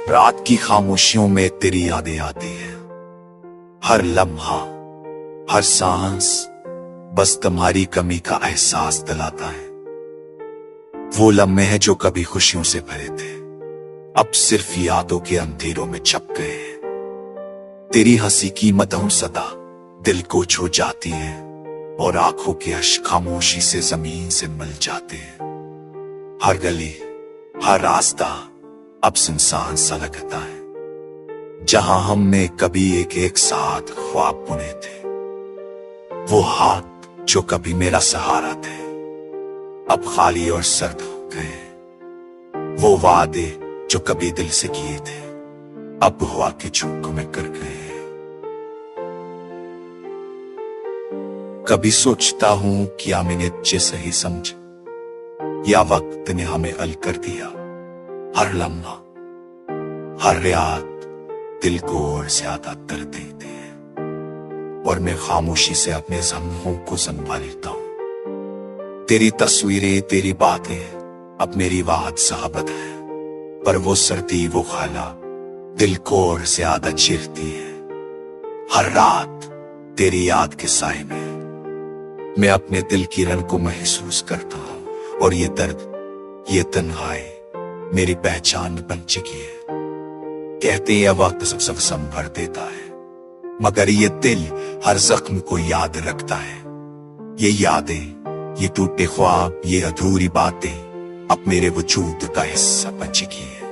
रात की खामोशियों में तेरी यादें आती हैं। हर लम्हा, हर सांस बस तुम्हारी कमी का एहसास दिलाता है। वो लम्हे हैं जो कभी खुशियों से भरे थे, अब सिर्फ यादों के अंधेरों में छप गए हैं। तेरी हंसी की मधुर सदा दिल को छू जाती है और आंखों के अश्क खामोशी से जमीन से मिल जाते हैं। हर गली, हर रास्ता अब सुनसान सा लगता है, जहां हमने कभी एक साथ ख्वाब बुने थे। वो हाथ जो कभी मेरा सहारा थे, अब खाली और सर्द हो गए। वो वादे जो कभी दिल से किए थे, अब हवा के झोंकों में कर गए। कभी सोचता हूं क्या मैंने अच्छे सही समझ, या वक्त ने हमें अल कर दिया। हर लम्हा, हर याद दिल को और ज्यादा दर्द देते हैं, और मैं खामोशी से अपने जख्मों को संभालता हूं। तेरी तस्वीरें, तेरी बातें अब मेरी वाहत साहबत है, पर वो सर्दी, वो खाला दिल को और ज्यादा चीरती है। हर रात तेरी याद के साए में मैं अपने दिल की रन को महसूस करता हूं, और ये दर्द, ये तन्हाई मेरी पहचान बन चुकी है। कहते हैं वक्त सब संभर देता है, मगर ये दिल हर जख्म को याद रखता है। ये यादें, ये टूटे ख्वाब, ये अधूरी बातें अब मेरे वजूद का हिस्सा बन चुकी है।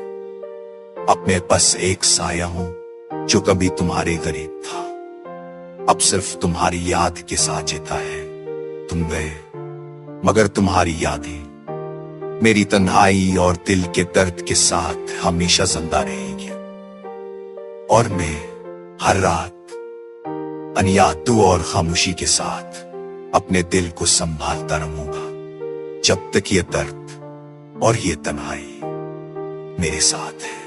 अब मैं बस एक साया हूं जो कभी तुम्हारे करीब था, अब सिर्फ तुम्हारी याद के साथ जीता है। तुम गए, मगर तुम्हारी यादें मेरी तन्हाई और दिल के दर्द के साथ हमेशा जिंदा रहेंगी। और मैं हर रात अनियादों और खामोशी के साथ अपने दिल को संभालता रहूंगा, जब तक ये दर्द और ये तन्हाई मेरे साथ है।